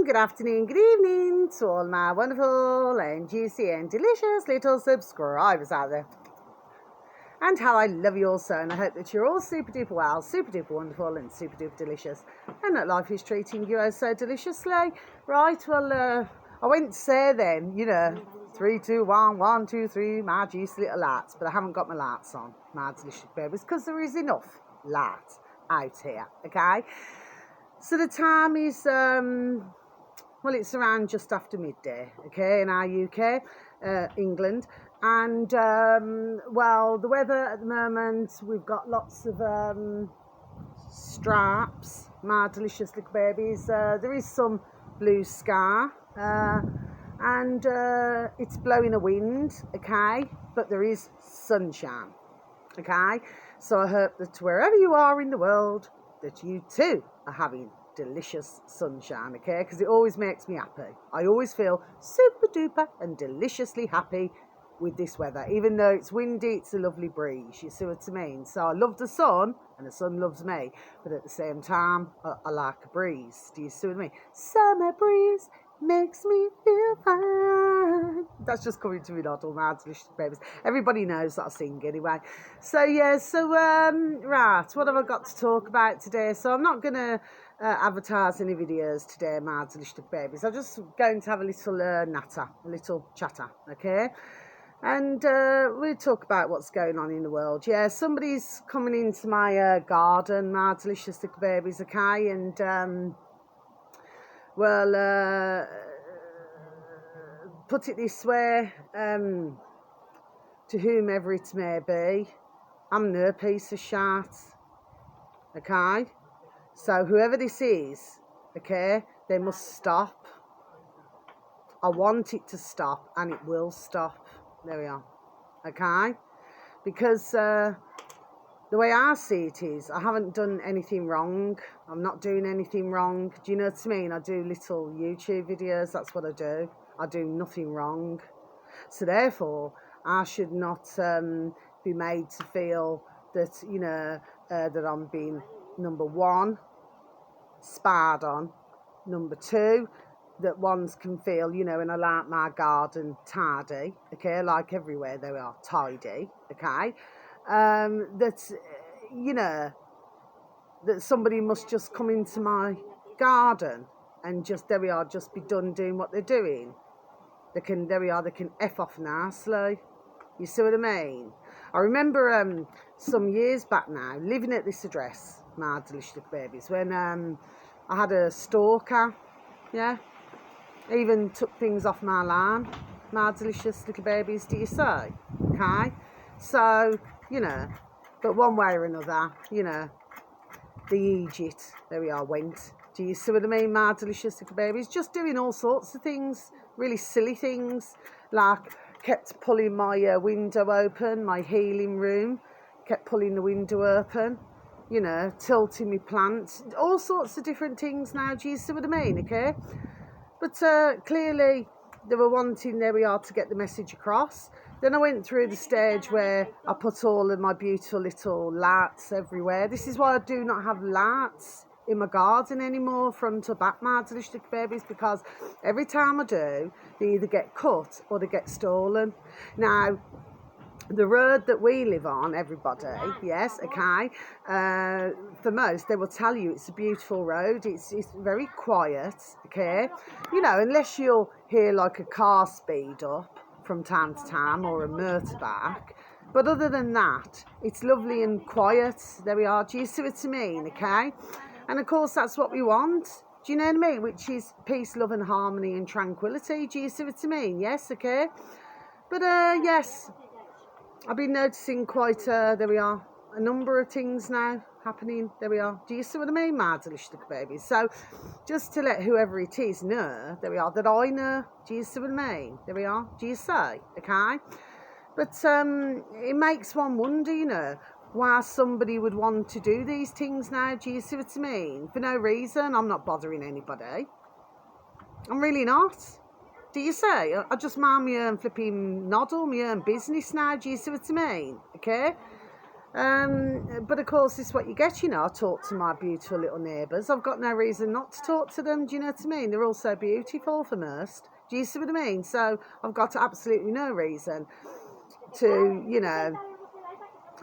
good afternoon, good evening to all my wonderful and juicy and delicious little subscribers out there. And how I love you all so, and I hope that you're all super duper well, super duper wonderful and super duper delicious, and that life is treating you oh so deliciously. Right, well, I went to say then, 3, 2, 1, 1, 2, 3, my juicy little lights, but I haven't got my lights on, my delicious babies, because there is enough light out here, okay? So the time is, well, it's around just after midday, okay, in our UK, England. And, well, the weather at the moment, we've got lots of stripes, my delicious little babies. There is some blue sky, and it's blowing a wind, okay, but there is sunshine, okay. So I hope that wherever you are in the world, that you too are having delicious sunshine, okay, because it always makes me happy. I always feel super duper and deliciously happy with this weather. Even though it's windy, it's a lovely breeze, you see what I mean? So I love the sun and the sun loves me, but at the same time I like a breeze. Do you see what I mean? Summer breeze makes me feel fine. That's just coming to me, not all my delicious babies. Everybody knows that I sing anyway. So yeah, right, what have I got to talk about today? So I'm not gonna advertise any videos today, my delicious babies. I'm just going to have a little natter, a little chatter, okay? And we'll talk about what's going on in the world. Yeah, somebody's coming into my garden, my delicious little babies, okay? And well, put it this way, to whomever it may be, I'm no piece of shit, okay? So whoever this is, okay, they must stop. I want it to stop, and it will stop. There we are, okay? Because the way I see it is, I haven't done anything wrong. I'm not doing anything wrong. Do you know what I mean? I do little YouTube videos. That's what I do. I do nothing wrong. So therefore, I should not be made to feel that, that I'm being, number one, spied on. Number two, that ones can feel, and I like my garden tidy, okay, like everywhere they are tidy, okay, that, that somebody must just come into my garden and just, there we are, just be done doing what they're doing. They can, there we are, they can F off nicely. You see what I mean? I remember some years back now, living at this address, my delicious little babies, when I had a stalker, yeah, even took things off my lawn, my delicious little babies, do you say? Okay, so, but one way or another, the Egypt, there we are, went. Do you see what I mean, my delicious little babies? Just doing all sorts of things, really silly things, like kept pulling my window open, my healing room, kept pulling the window open, tilting my plants, all sorts of different things now, do you see what I mean, okay? But clearly they were wanting, there we are, to get the message across. Then I went through the stage where I put all of my beautiful little lights everywhere. This is why I do not have lights in my garden anymore, front to back, my delicious babies, because every time I do, they either get cut or they get stolen. Now, the road that we live on, everybody, yes, okay, for most, they will tell you it's a beautiful road. It's very quiet, okay, unless you'll hear like a car speed up from time to time, or a motorbike. But other than that, it's lovely and quiet. There we are. Do you see what I mean? Okay, and of course that's what we want. Do you know what I mean? Which is peace, love, and harmony and tranquility. Do you see what I mean? Yes. Okay. But yes, I've been noticing quite. There we are. A number of things now happening. There we are. Do you see what I mean, my delicious little babies? So, just to let whoever it is know, there we are, that I know. Do you see what I mean? There we are. Do you say? Okay. But it makes one wonder, why somebody would want to do these things now. Do you see what I mean? For no reason. I'm not bothering anybody. I'm really not. Do you say? I just mind my own flipping noddle, my own business now. Do you see what I mean? Okay. But of course, it's what you get, you know. I talk to my beautiful little neighbours. I've got no reason not to talk to them. Do you know what I mean? They're all so beautiful for most. Do you see what I mean? So I've got absolutely no reason to, you know,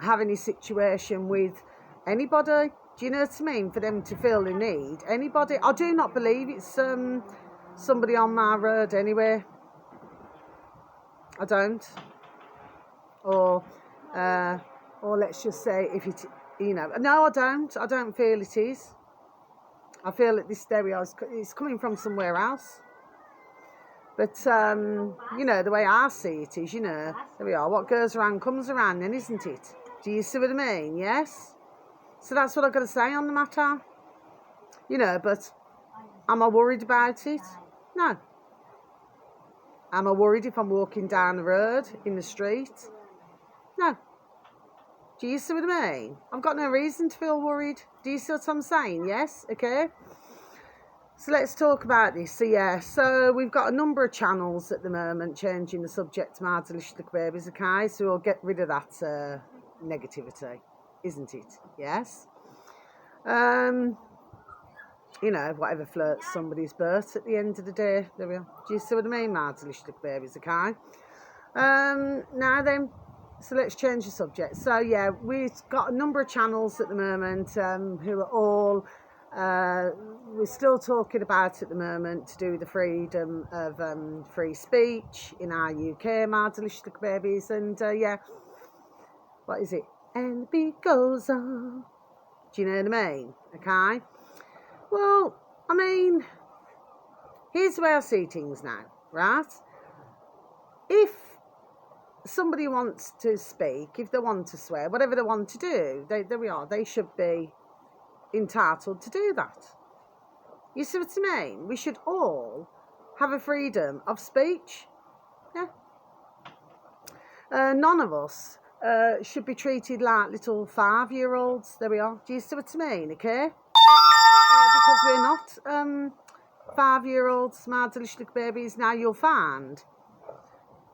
have any situation with anybody. Do you know what I mean? For them to feel the need. Anybody. I do not believe it's somebody on my road anyway. I don't. Or let's just say if it, you know, no, I don't feel it is. I feel that this stereo is coming from somewhere else. But, you know, the way I see it is, you know, there we are, what goes around comes around then, isn't it? Do you see what I mean? Yes? So that's what I've got to say on the matter. You know, but am I worried about it? No. Am I worried if I'm walking down the road, in the street? No. Do you see what I mean? I've got no reason to feel worried. Do you see what I'm saying? Yes? Okay. So let's talk about this. So yeah, so we've got a number of channels at the moment changing the subject to my delicious little babies, okay? So we'll get rid of that negativity, isn't it? Yes? You know, whatever floats somebody's boat at the end of the day. There we are. Do you see what I mean, my delicious little babies, okay? Now then, so let's change the subject. So yeah, we've got a number of channels at the moment who are all, we're still talking about at the moment to do with the freedom of free speech in our UK, my delicious little babies. And yeah, what is it? And the beat goes on. Do you know what I mean? Okay. Well, I mean, here's the way I see things now, right? If somebody wants to speak, if they want to swear, whatever they want to do, there we are, they should be entitled to do that. You see what I mean? We should all have a freedom of speech. Yeah. None of us should be treated like little 5-year-olds. There we are. Do you see what I mean? Okay? Because we're not 5-year-olds, my delicious little babies. Now you'll find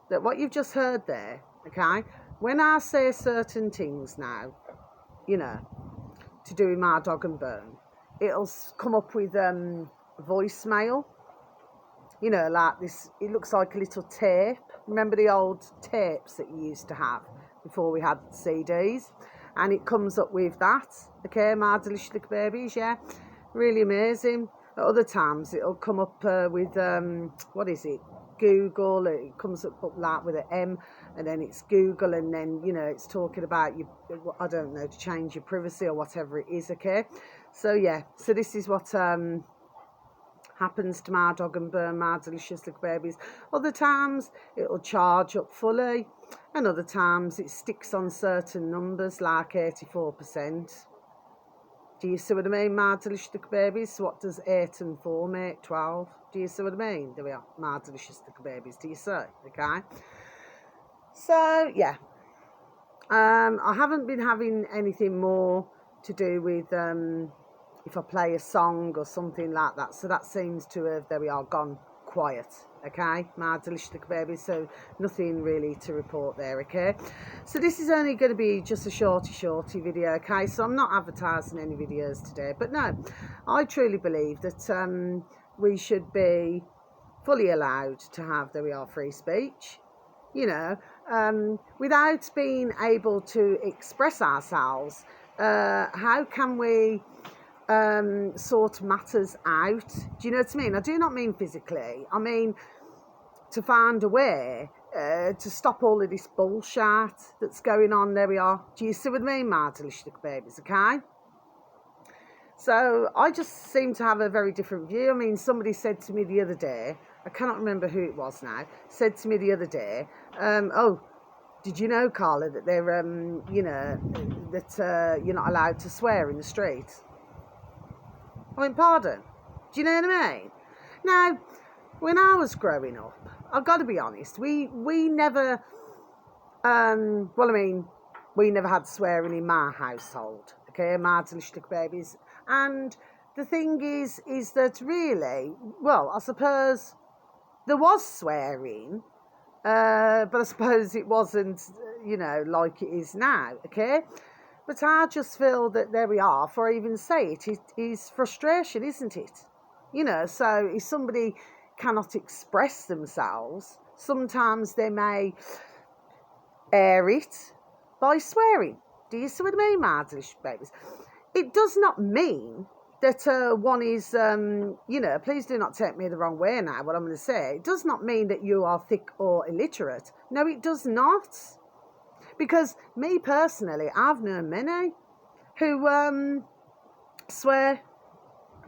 that what you've just heard there, okay, when I say certain things now, you know, to do with my dog and bone, it'll come up with voicemail, you know, like this. It looks like a little tape. Remember the old tapes that you used to have before we had CDs? And it comes up with that, okay, my delicious little babies, yeah, really amazing. At other times it'll come up with what is it, Google. It comes up like with an M, and then it's Google, and then, you know, it's talking about you, I don't know, to change your privacy or whatever it is, okay? So yeah, so this is what happens to my dog and bone, my delicious little babies. Other times it'll charge up fully, and other times it sticks on certain numbers like 84%. Do you see what I mean, my delicious little babies? So what does 8 and 4 make? 12. Do you see what I mean? There we are, my delicious little babies. Do you see? Okay. So yeah, I haven't been having anything more to do with if I play a song or something like that. So that seems to have, there we are, gone quiet. Okay, my delicious little babies. So nothing really to report there. Okay, so this is only going to be just a shorty video. Okay, so I'm not advertising any videos today, but no, I truly believe that we should be fully allowed to have, there we are, free speech, you know, without being able to express ourselves. How can we sort matters out? Do you know what I mean? I do not mean physically. I mean to find a way to stop all of this bullshit that's going on. There we are. Do you see what I mean, my delicious little babies? Okay. So I just seem to have a very different view. I mean, somebody said to me the other day, I cannot remember who it was now, said to me the other day, oh, did you know, Carla, that they're, you know, that you're not allowed to swear in the street? I mean, pardon? Do you know what I mean? Now, when I was growing up, I've got to be honest, we never, well, I mean, we never had swearing in my household, okay, my delicious little babies. And the thing is that really, well, I suppose there was swearing, but I suppose it wasn't, you know, like it is now, okay? But I just feel that there we are, for I even say it is frustration, isn't it? You know, so if somebody cannot express themselves, sometimes they may air it by swearing. Do you see what I mean, my delicious babies? It does not mean that one is, you know, please do not take me the wrong way now, what I'm going to say. It does not mean that you are thick or illiterate. No, it does not. Because me personally, I've known many who swear,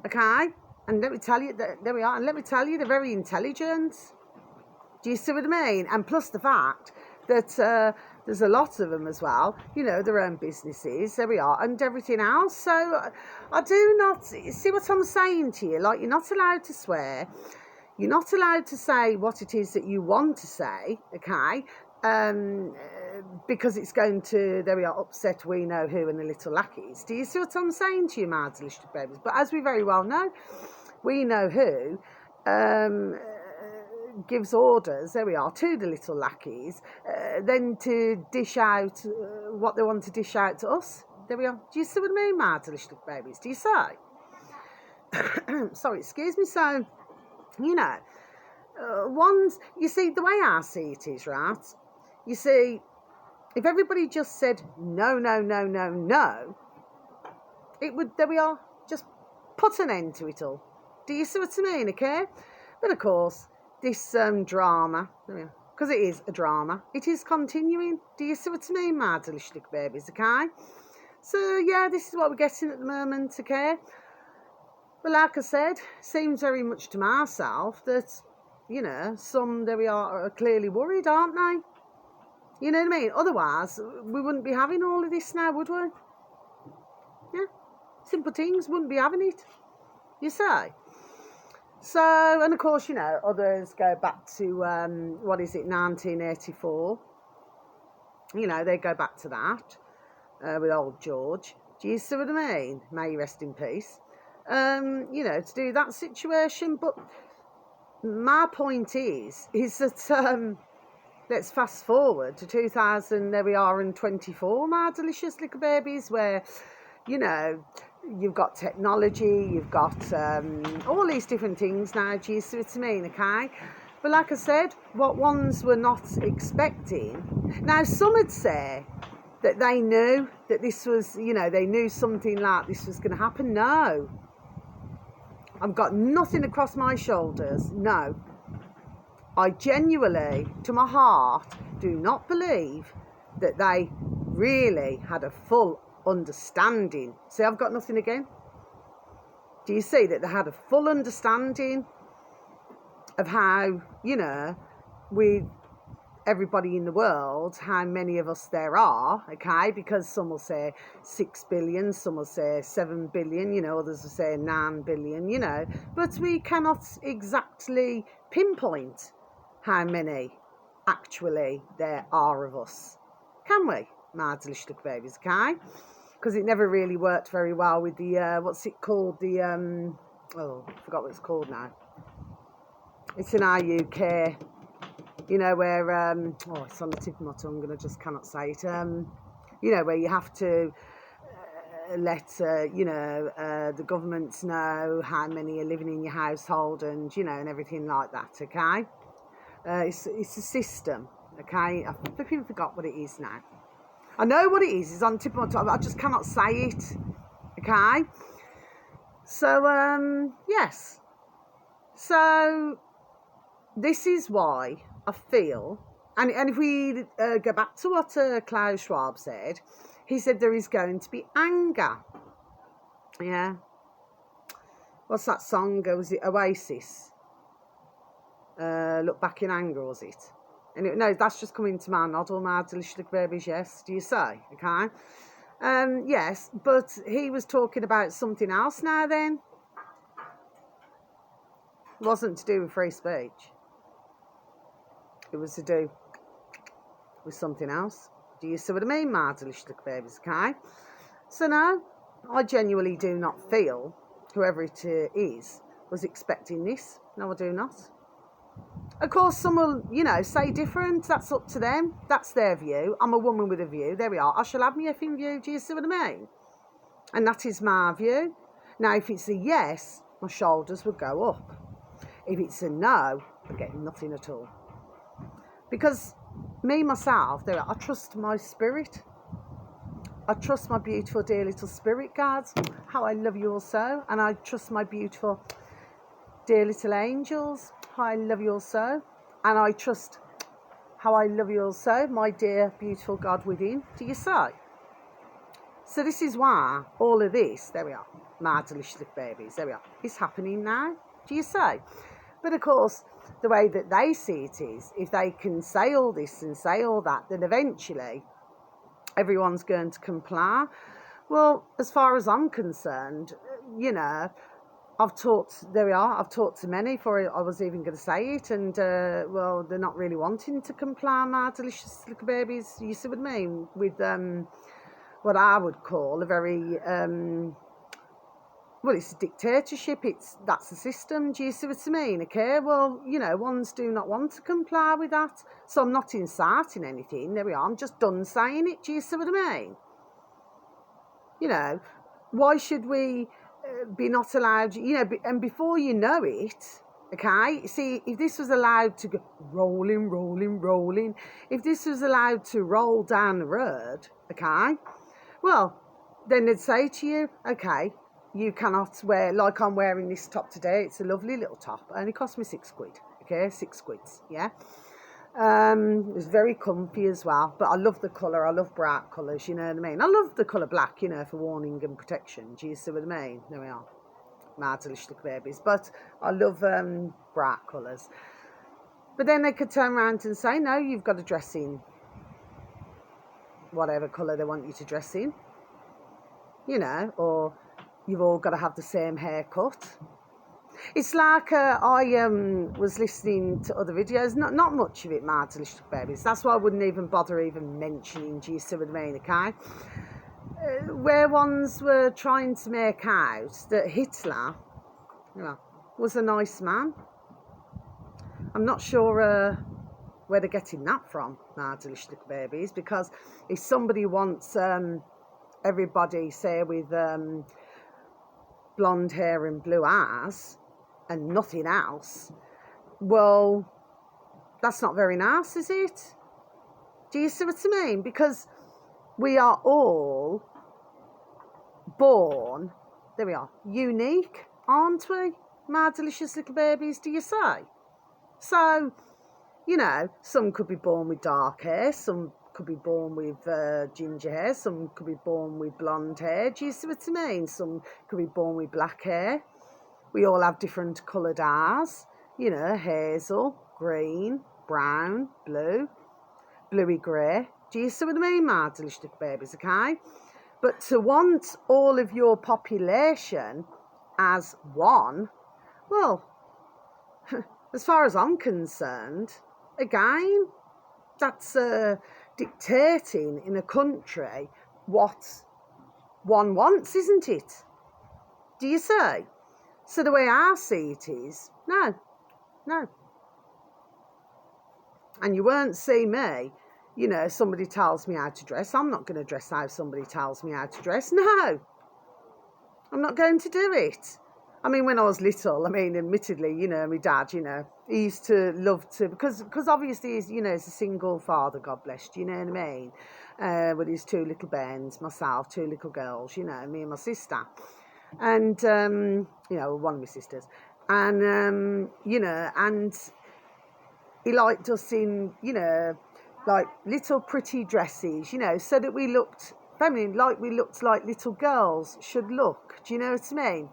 okay? And let me tell you, there we are, and let me tell you, they're very intelligent. Do you see what I mean? And plus the fact that there's a lot of them as well, you know, their own businesses, there we are, and everything else. So I do not, see what I'm saying to you? Like, you're not allowed to swear. You're not allowed to say what it is that you want to say, okay? Because it's going to, there we are, upset we know who and the little lackeys. Do you see what I'm saying to you, my delicious babies? But as we very well know, we know who gives orders, there we are, to the little lackeys, then to dish out what they want to dish out to us. There we are. Do you see what I mean, my delicious babies? Do you say? Sorry, excuse me. So, you know, you see, the way I see it is, right? You see, if everybody just said no, no, no, no, no, it would, there we are, just put an end to it all. Do you see what I mean, okay? But of course, this drama, because it is a drama, it is continuing. Do you see what I mean, my delicious babies, okay? So, yeah, this is what we're getting at the moment, okay? But like I said, seems very much to myself that, you know, some, there we are clearly worried, aren't they? You know what I mean? Otherwise, we wouldn't be having all of this now, would we? Yeah, simple things, wouldn't be having it, you say? So, and of course, you know, others go back to, 1984. You know, they go back to that with old George. Do you see what I mean? May he rest in peace. You know, to do that situation. But my point is that, let's fast forward to 2000, there we are in 24, my delicious little babies, where, you know, you've got technology, you've got all these different things now, do you see what I mean, okay? But like I said, what ones were not expecting. Now, some would say that they knew that this was, you know, they knew something like this was going to happen. No. I've got nothing across my shoulders. No. I genuinely, to my heart, do not believe that they really had a full understanding. See, I've got nothing again. Do you see that they had a full understanding of how, you know, with everybody in the world, how many of us there are, okay? Because some will say 6 billion, some will say 7 billion, you know, others will say 9 billion, you know. But we cannot exactly pinpoint how many actually there are of us. Can we, my delicious little babies, okay? Because it never really worked very well with the, what's it called? The, oh, I forgot what it's called now. It's in our UK, you know, where, oh, it's on the tip of my tongue and I just cannot say it. You know, where you have to let, you know, the governments know how many are living in your household and, you know, and everything like that, okay? It's a system, okay? I flipping forgot what it is now. I know what it is. It's on the tip of my tongue. I just cannot say it, okay? So, yes. So, this is why I feel, and if we go back to what Klaus Schwab said, he said there is going to be anger. Yeah. What's that song? Was it Oasis? Look Back in Anger, was it? And no, that's just coming to my nod, all my delicious babies, yes, do you say? Okay. Yes, but he was talking about something else now then. It wasn't to do with free speech. It was to do with something else. Do you see what I mean, my delicious babies, okay? So no, I genuinely do not feel whoever it is was expecting this. No, I do not. Of course, some will, you know, say different. That's up to them. That's their view. I'm a woman with a view. There we are. I shall have my effing view. Do you see what I mean? And that is my view. Now, if it's a yes, my shoulders would go up. If it's a no, I get nothing at all. Because me, myself, there, I trust my spirit. I trust my beautiful, dear little spirit guides. How I love you all so. And I trust my beautiful, dear little angels. How I love you all so. And I trust how I love you all so, my dear, beautiful God within. Do you say? So this is why all of this, there we are, my delicious little babies, there we are, is happening now. Do you say? But of course, the way that they see it is, if they can say all this and say all that, then eventually everyone's going to comply. Well, as far as I'm concerned, you know, I've talked to many before I was even going to say it, and well, they're not really wanting to comply, my delicious little babies. You see what I mean? With what I would call a very well, it's a dictatorship. That's the system. Do you see what I mean? Okay, well, you know, ones do not want to comply with that, so I'm not inciting anything. There we are. I'm just done saying it. Do you see what I mean? You know, why should we be not allowed? You know, and before you know it, okay. See, if this was allowed to go rolling, rolling, rolling, if this was allowed to roll down the road, okay, well, then they'd say to you, okay, you cannot wear, like I'm wearing this top today. It's a lovely little top. It only cost me £6. Okay, 6 quids, yeah. It was very comfy as well. But I love the colour. I love bright colours, you know what I mean? I love the colour black, you know, for warning and protection. Do you see what I mean? There we are. My delicious little babies. But I love bright colours. But then they could turn around and say, no, you've got to dress in whatever colour they want you to dress in. You know, or you've all got to have the same haircut. It's like I was listening to other videos, not much of it, my delicious babies. That's why I wouldn't even bother even mentioning, do you see what I mean, okay? Where ones were trying to make out that Hitler, you know, was a nice man. I'm not sure where they're getting that from, my delicious little babies, because if somebody wants everybody, say, with blonde hair and blue eyes and nothing else, well, that's not very nice, is it? Do you see what I mean? Because we are all born, there we are, unique, aren't we, my delicious little babies, do you say? So, you know, some could be born with dark hair, some could be born with ginger hair, some could be born with blonde hair. Do you see what I mean? Some could be born with black hair. We all have different coloured eyes, you know, hazel, green, brown, blue, bluey grey. Do you see what I mean, my delicious little babies, okay? But to want all of your population as one, well, as far as I'm concerned, again, that's dictating in a country what one wants, isn't it? Do you say? So the way I see it is, no. And you won't see me, you know, somebody tells me how to dress. I'm not going to dress how somebody tells me how to dress. No, I'm not going to do it. I mean, when I was little, I mean, admittedly, you know, my dad, you know, he used to love to, because obviously he's, you know, he's a single father, God bless, do you know what I mean? With his 2 little bairns, myself, 2 little girls, you know, me and my sister. And, you know, one of my sisters. And, you know, and he liked us in, you know, like little pretty dresses, you know, so that we looked feminine, like we looked like little girls should look. Do you know what I mean?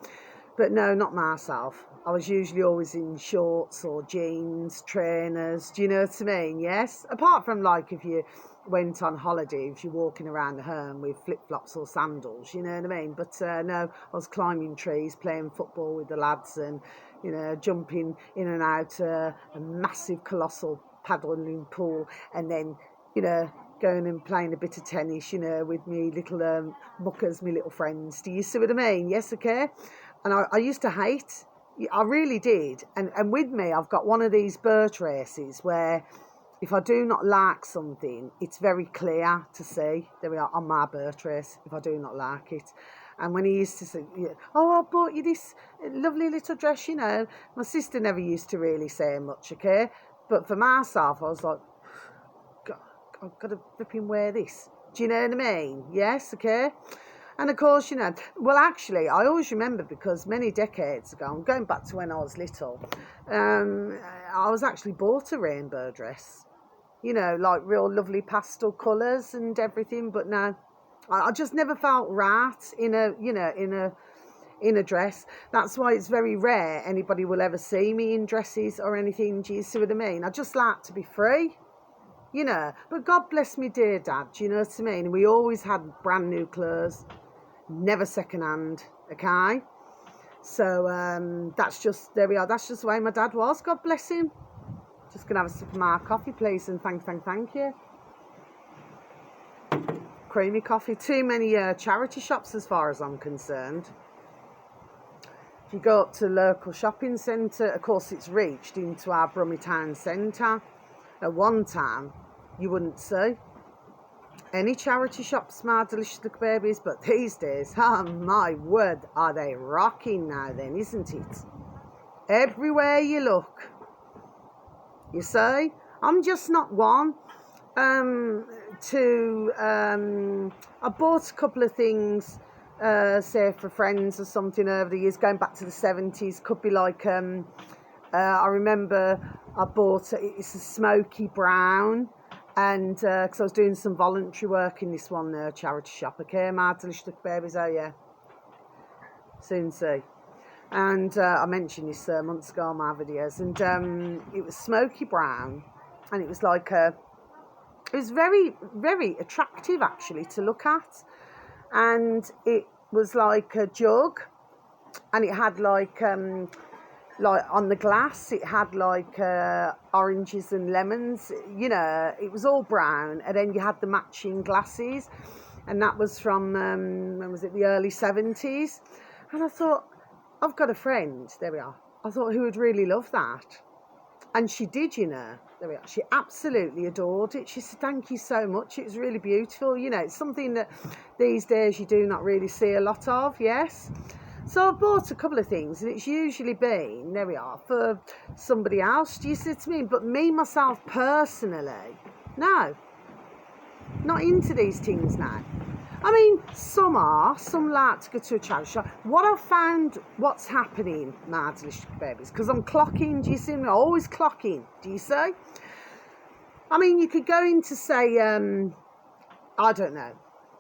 But no, not myself. I was usually always in shorts or jeans, trainers. Do you know what I mean? Yes. Apart from, like, if you went on holiday, if you're walking around the home with flip-flops or sandals, you know what I mean? But no, I was climbing trees, playing football with the lads, and, you know, jumping in and out a massive, colossal paddling pool, and then, you know, going and playing a bit of tennis, you know, with me little muckers, me little friends. Do you see what I mean? Yes, okay. And I used to hate, I really did. And with me, I've got one of these bird races where if I do not like something, it's very clear to see. There we are on my bird race, if I do not like it. And when he used to say, oh, I bought you this lovely little dress, you know. My sister never used to really say much, okay? But for myself, I was like, God, I've got to flipping wear this. Do you know what I mean? Yes, okay? And of course, you know, well, actually, I always remember because many decades ago, I'm going back to when I was little, I was actually bought a rainbow dress. You know, like real lovely pastel colours and everything. But no, I just never felt right in a dress. That's why it's very rare anybody will ever see me in dresses or anything. Do you see what I mean? I just like to be free. You know, but God bless me dear dad, do you know what I mean? We always had brand new clothes, never second hand, okay? So that's just, there we are, that's just the way my dad was, God bless him. Just gonna have a sip of my coffee, please, and thank you. Creamy coffee. Too many charity shops as far as I'm concerned. If you go up to local shopping centre, of course it's reached into our Brummie Town Centre. At one time, you wouldn't see any charity shops, my delicious little babies, but these days, oh my word, are they rocking now then, isn't it? Everywhere you look. You see, I'm just not one I bought a couple of things, say for friends or something over the years, going back to the 70s. Could be like, I remember I bought, it's a smoky brown, and because I was doing some voluntary work in this one charity shop. Okay, my delicious little babies, oh yeah, soon see. And I mentioned this months ago on my videos, and it was smoky brown, and it was like it was very, very attractive actually to look at, and it was like a jug, and it had like on the glass it had like oranges and lemons, you know, it was all brown, and then you had the matching glasses, and that was from when was it, the early 70s, and I thought, I've got a friend, there we are, I thought, who would really love that. And she did, you know, there we are, she absolutely adored it. She said, thank you so much, it was really beautiful, you know, it's something that these days you do not really see a lot of, yes. So I bought a couple of things, and it's usually been, there we are, for somebody else, do you see what I mean? But me, myself, personally, no, not into these things now. I mean, some like to go to a charity shop. What I've found, what's happening, my delicious babies, because I'm clocking, do you see me? I'm always clocking, do you see? I mean, you could go into, say, I don't know,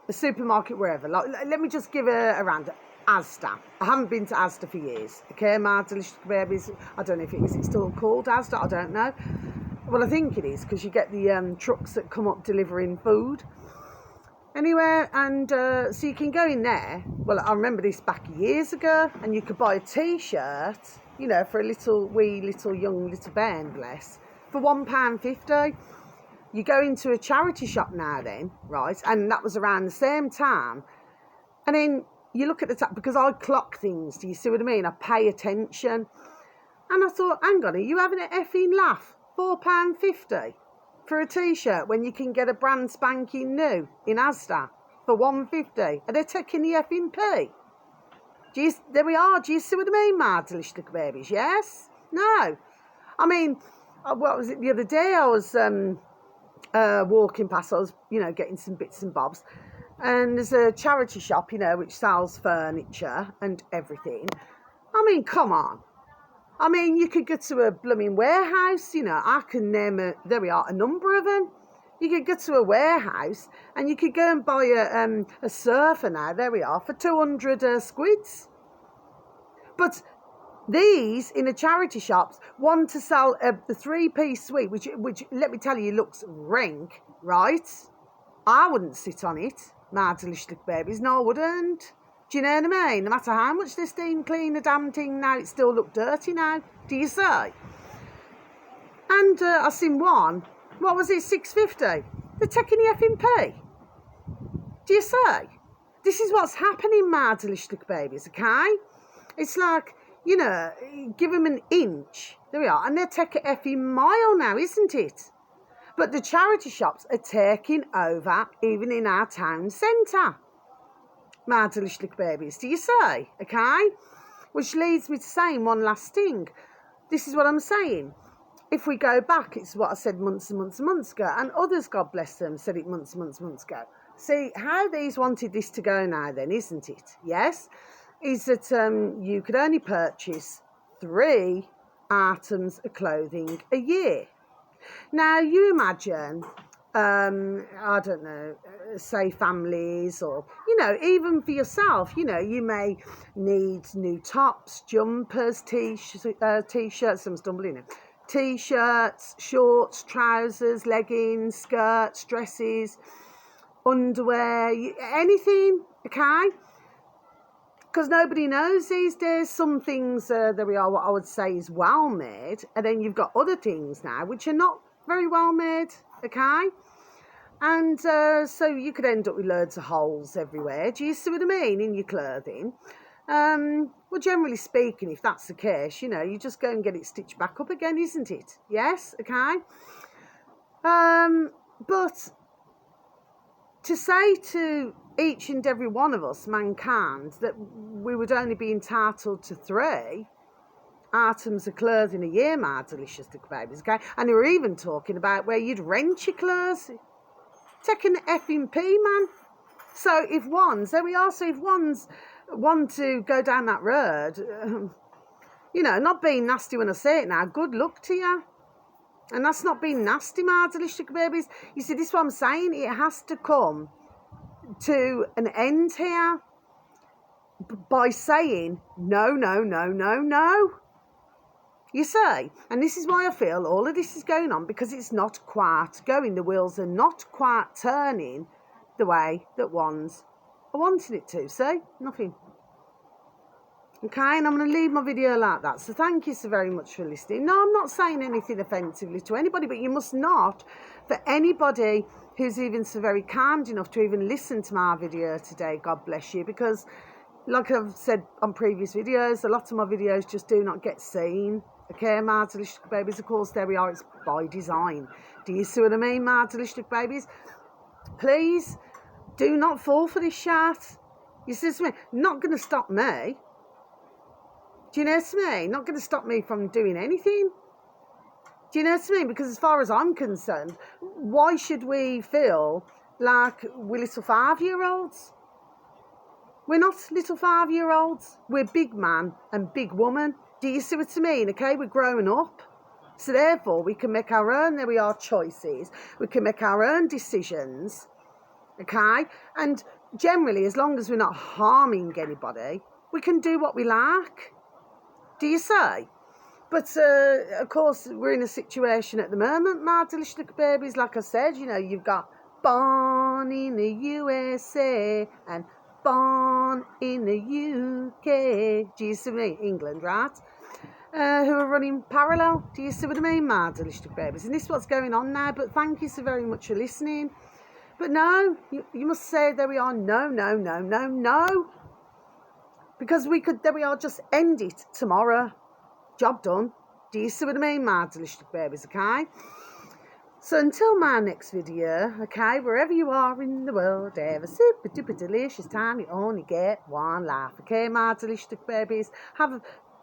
a supermarket, wherever. Like, let me just give a random. Asda. I haven't been to Asda for years. Okay, my delicious babies. I don't know if it's still called Asda. I don't know. Well, I think it is, because you get the trucks that come up delivering food. Anyway, and so you can go in there. Well, I remember this back years ago, and you could buy a T-shirt, you know, for a little young band, bless, for £1.50. You go into a charity shop now then, right, and that was around the same time, and then you look at the tab, because I clock things, do you see what I mean? I pay attention, and I thought, hang on, are you having an effing laugh? £4.50 for a T-shirt when you can get a brand spanking new in Asda for £1.50, and they're taking the effing P. There we are, do you see what I mean, my delicious little babies, yes? No. I mean, what was it, the other day I was walking past, I was, you know, getting some bits and bobs, and there's a charity shop, you know, which sells furniture and everything. I mean, come on. I mean, you could go to a blooming warehouse, you know, I can name there we are, a number of them. You could go to a warehouse and you could go and buy a surfer now, there we are, for 200 squids. But these, in the charity shops, want to sell the 3-piece suite, which, let me tell you, looks rank, right? I wouldn't sit on it, my delicious little babies, no I wouldn't. Do you know what I mean? No matter how much they steam clean the damn thing now, it still look dirty now. Do you say? And I seen one. What was it? $6.50. They're taking the effing P. Do you say? This is what's happening, my delicious little babies. Okay? It's like you know, give them an inch. There we are. And they'll take a effing mile now, isn't it? But the charity shops are taking over even in our town centre. My delicious little babies, do you say? Okay? Which leads me to saying one last thing. This is what I'm saying. If we go back, it's what I said months and months and months ago, and others, God bless them, said it months and months and months ago. See, how these wanted this to go now then, isn't it? Yes? Is that you could only purchase 3 items of clothing a year. Now, you imagine, I don't know, say families or, you know, even for yourself, you know, you may need new tops, jumpers, T-shirts, I'm stumbling in. T-shirts, shorts, trousers, leggings, skirts, dresses, underwear, anything, okay? Because nobody knows these days. Some things, there we are, what I would say is well made, and then you've got other things now which are not very well made, okay? And so you could end up with loads of holes everywhere. Do you see what I mean, in your clothing? Well, generally speaking, if that's the case, you know, you just go and get it stitched back up again, isn't it? Yes, okay? But to say to each and every one of us, mankind, that we would only be entitled to 3 items of clothing a year, my delicious little babies, okay? And they were even talking about where you'd rent your clothes. Taking the effing P, man. So if one's, there we are, so if one's want to go down that road, you know, not being nasty when I say it now, good luck to you. And that's not being nasty, my delicious babies. You see, this is what I'm saying. It has to come to an end here by saying no, no, no, no, no. You see, and this is why I feel all of this is going on, because it's not quite going. The wheels are not quite turning the way that ones are wanting it to. See, nothing. Okay, and I'm going to leave my video like that. So thank you so very much for listening. No, I'm not saying anything offensively to anybody, but you must not, for anybody who's even so very kind enough to even listen to my video today, God bless you, because like I've said on previous videos, a lot of my videos just do not get seen. Okay, my delicious babies, of course, there we are, it's by design. Do you see what I mean, my delicious babies? Please, do not fall for this shit. You see what I mean? Not going to stop me. Do you know what I mean? Not going to stop me from doing anything. Do you know what I mean? Because as far as I'm concerned, why should we feel like we're little 5-year-olds? We're not little 5-year-olds. We're big man and big woman. Do you see what I mean? Okay, we're growing up. So therefore, we can make our own, there we are, choices. We can make our own decisions. Okay? And generally, as long as we're not harming anybody, we can do what we like. Do you say? But, of course, we're in a situation at the moment, my delicious little babies. Like I said, you know, you've got born in the USA and born in the UK. Do you see what I mean? England, right? Who are running parallel. Do you see what I mean, my delicious babies? And this is what's going on now. But thank you so very much for listening. But no, you must say, there we are, no, no, no, no, no. Because we could, there we are, just end it tomorrow. Job done. Do you see what I mean, my delicious babies, okay? So until my next video, okay, wherever you are in the world, have a super duper delicious time. You only get one life, okay, my delicious babies?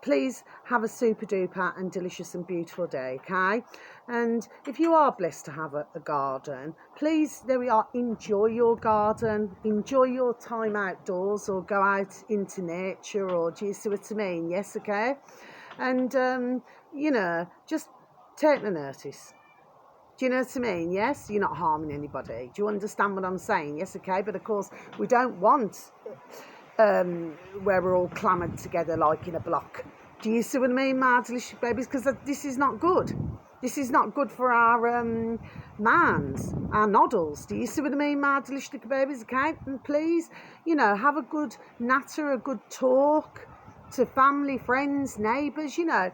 Please have a super duper and delicious and beautiful day, okay? And if you are blessed to have a garden, please, there we are, enjoy your garden, enjoy your time outdoors, or go out into nature, or do you see what I mean? Yes, okay? And, you know, just take the notice. Do you know what I mean? Yes, you're not harming anybody. Do you understand what I'm saying? Yes, okay? But, of course, we don't want where we're all clamoured together like in a block. Do you see what I mean, my delicious babies? Because this is not good. This is not good for our mans, our noddles. Do you see what I mean, my delicious babies? Okay? And please, you know, have a good natter, a good talk to family, friends, neighbours, you know.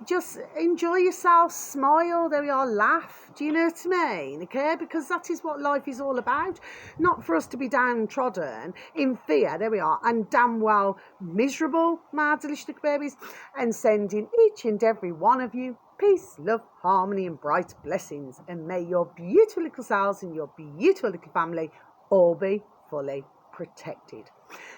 just enjoy yourself, smile, there we are, laugh. Do you know what I mean? Okay, because that is what life is all about. Not for us to be downtrodden in fear, there we are, and damn well miserable, my delicious little babies, and sending each and every one of you peace, love, harmony, and bright blessings. And may your beautiful little selves and your beautiful little family all be fully protected.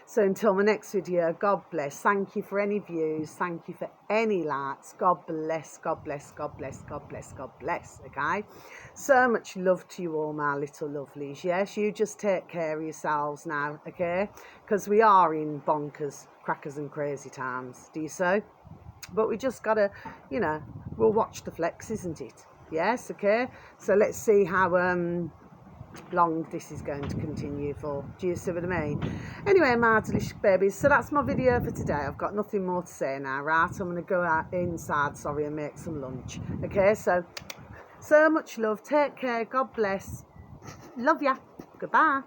So until my next video, God bless. Thank you for any views. Thank you for any likes. God bless, God bless, God bless, God bless, God bless. Okay? So much love to you all, my little lovelies. Yes, you just take care of yourselves now, okay? Because we are in bonkers, crackers and crazy times. Do you so? But we just got to, you know, we'll watch the flex, isn't it? Yes, okay? So let's see how long this is going to continue for. Do you see what I mean? Anyway, my delicious babies, so that's my video for today. I've got nothing more to say now, right? I'm going to go out inside, and make some lunch. Okay, so much love. Take care. God bless. Love ya. Goodbye.